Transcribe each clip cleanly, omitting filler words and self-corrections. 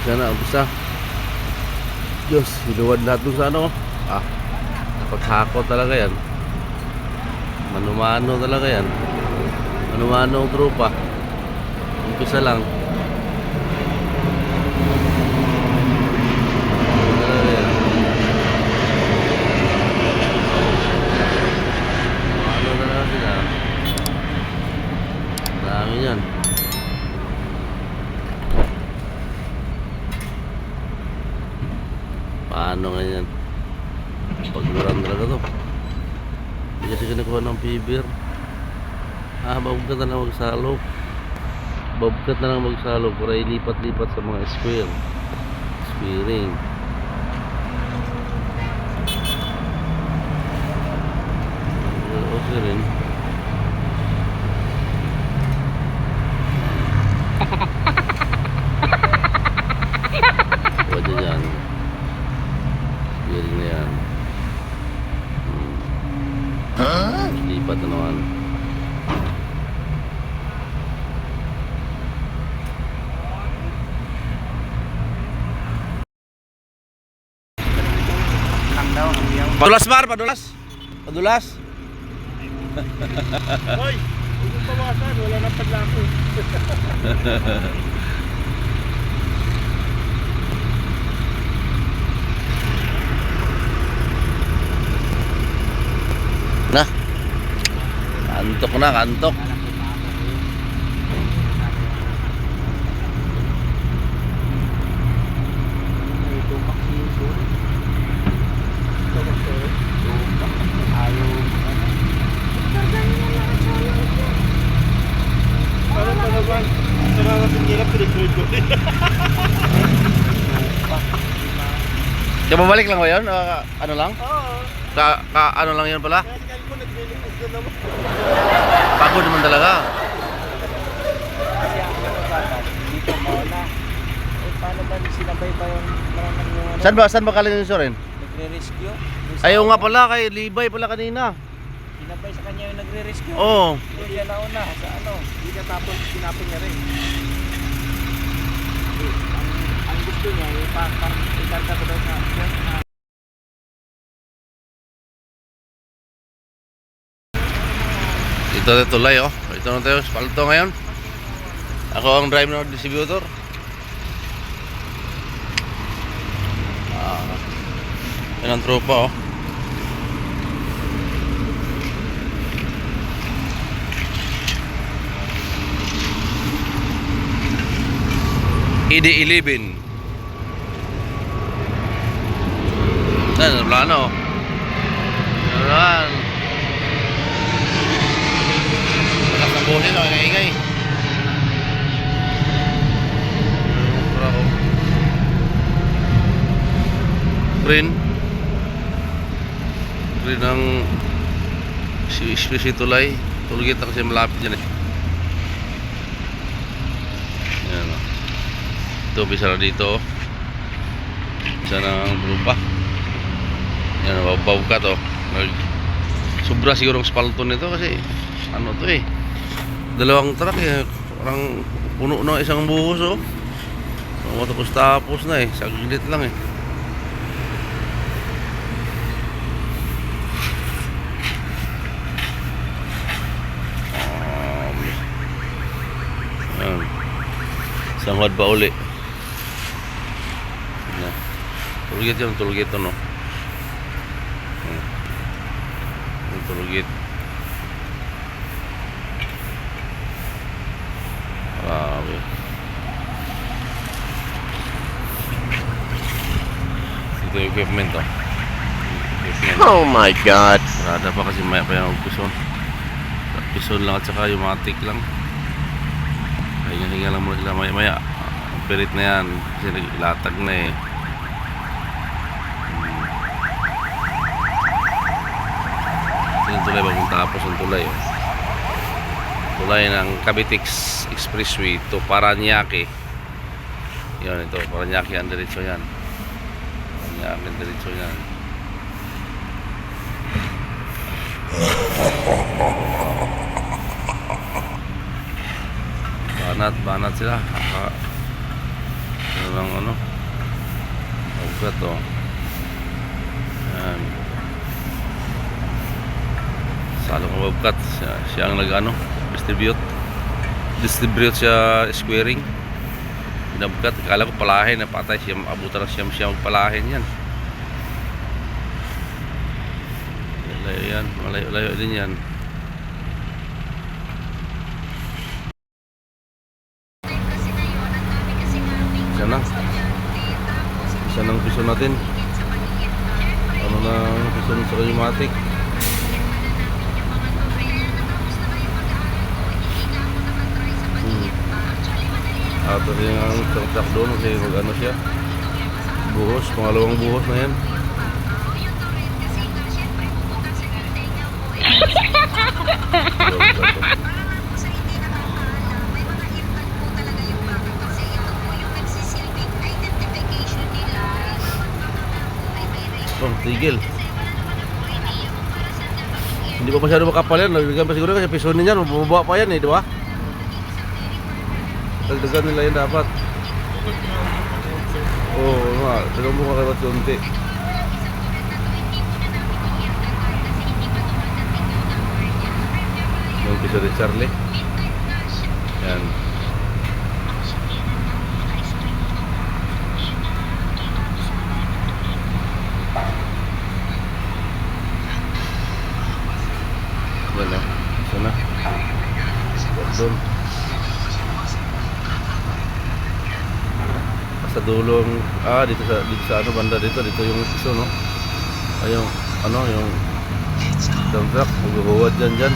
Sana umpisa. Diyos, hinuwad lahat dun sa ano. Nakot-hakot talaga yan. Mano-mano talaga yan. Mano-mano ang trupa. Umpisa lang. Talaga yan. Mano talaga sila. Dami yan. Paano ganyan? Pagluran talaga to. Hindi kasi kinukuha ng PBR. Babagkat na lang magsalok. Babagkat na lang magsalok para ilipat-lipat sa mga square. Squaring. Okay rin. Pwede dyan. Squaring na yan. Lipat na naman. Padulas bar, padulas. Padulas. Hoy, huwag mong bawasan, wala nang padlako. Na. Kantok na, kantok. Parang panaban, nararating nila pinag-trade ko. Kaya babalik lang ba yun? Ano lang? Oo. Ano lang yun pala? Kaya ko naglilipas na naman. Pagod naman talaga. Kasi ang dapat dito mauna. Paano ba sinabay ba yung maraming yung ano? Saan ba kaling yung sorin? Nagre-rescue? Ayaw nga pala, kay Libay pala kanina. Sinabay sa kanya yung nagre-rescue? Oo. Doon siya nauna sa ano? Hindi ka tapon, sinapon niya rin. Ang gusto niya, parang ikarga ko daw sa Ito na tulay oh. Ito na tayo, spalto ngayon. Ako ang drive ng distributor. Yan ang tropa oh. ED11. Yan, plano. Yan. Lakas ng boses oh, ingay-ingay. Green ang si tulay. Tulgit kasi malapit dyan eh. Yan o. Ito bisa na dito. Bisa na ang lupa. Yan o, babawkat o. Sobra siguro ang spalto nito kasi ano to eh. Dalawang truck eh. Parang puno na isang buhos o. Matapos na eh. Saglit lang eh. Sanghod ba uli? Tulgit yan, tulgit no? Tulgit. Grabe. Ito yung equipment oh. Oh my God. Rada pa kasi may pa yung pison. Pison lang at saka yung matik lang. Hinga lang muna sila maya perit na yan kasi latag na eh. Yung tulay bagong tapos ang tulay oh. Tulay ng Cavitex Expressway to Paranaque. Yun ito Paranaque ang diretso yan. Paranaque ang diretso yan. Banat sila. Ano lang ano. Ugat oh. Yan. Salong bobcat. Siya ang nag-ano, distribute siya squaring. Binabgat, akala ko palahin na patay siya, abutan na siya magpalahin yan. Malayo yan, malayo din yan. Isa ng piso natin. Ano na piso sa Kayumatik. Ato rin ang truck doon kasi mag-ano siya, buhos, pangalawang buhos na yan. Oh, tigil. Hindi pa masyado makapal yan. Nabibigyan pa siguro kasi piso niyan, mababa pa yan eh, di ba? Dagdagan nila yan dapat. Oo nga, talagang mukha kayo unti. Yung piso ni Charlie. Yan. Yan na, isa na. Doon. Sa dulong, dito sa ano banda dito yung piso, no? Ay yung ano, yung dump truck maghuhuwad dyan. Yan.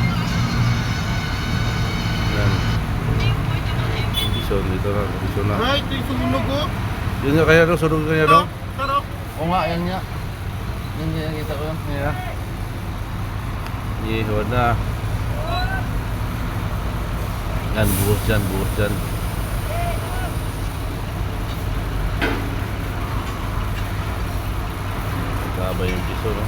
Yung piso dito na, piso na. Right, ito yung sumunog ko. Yun nga kaya daw, sunog kanya daw. Sarap. Oo nga, yan nga. Yan nga, kita ko yun. Yan. Ihuwad na. Yan, buhos dyan. Kaba yung piso, no?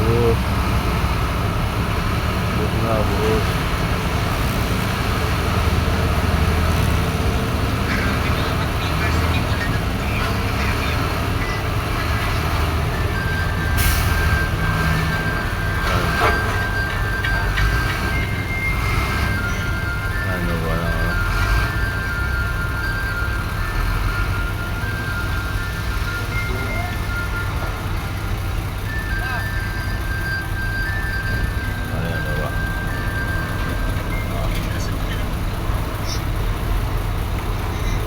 Buhos. Buhos. Ano ba na? Ayan na ba?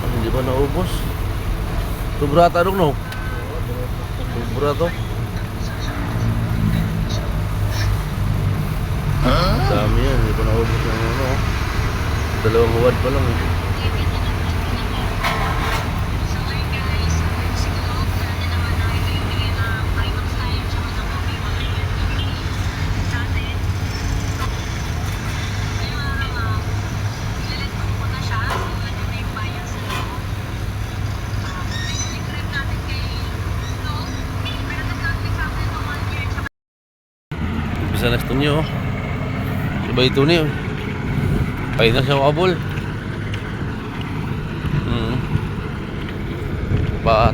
Hindi ba naubos? Sobra tanong, no? Sobra to. Dami yan, hindi pa naubos ng ano. Dalawang huwad pa lang. Bisa na ito niyo. Iba ito niyo. Pay na siya kabul.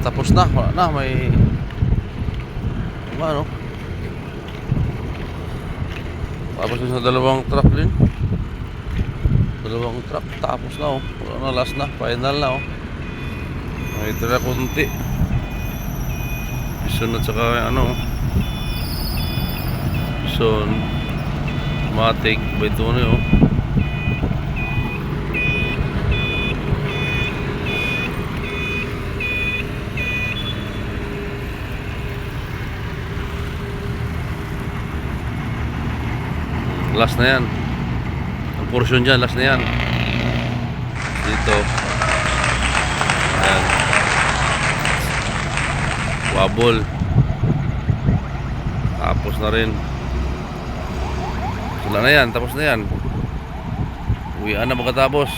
Tapos na, wala na, may ano, tapos na sa dalawang truck din. Dalawang truck, tapos na oh. Wala na, last na, final na oh. May tira kunti. Bison at saka ano, Bison Matic by Tony oh. Last na yan. Ang portion dyan, last na yan. Dito. Ayan. Wabol. Tapos na rin. Wala na yan, tapos na yan. Uwian na pagkatapos.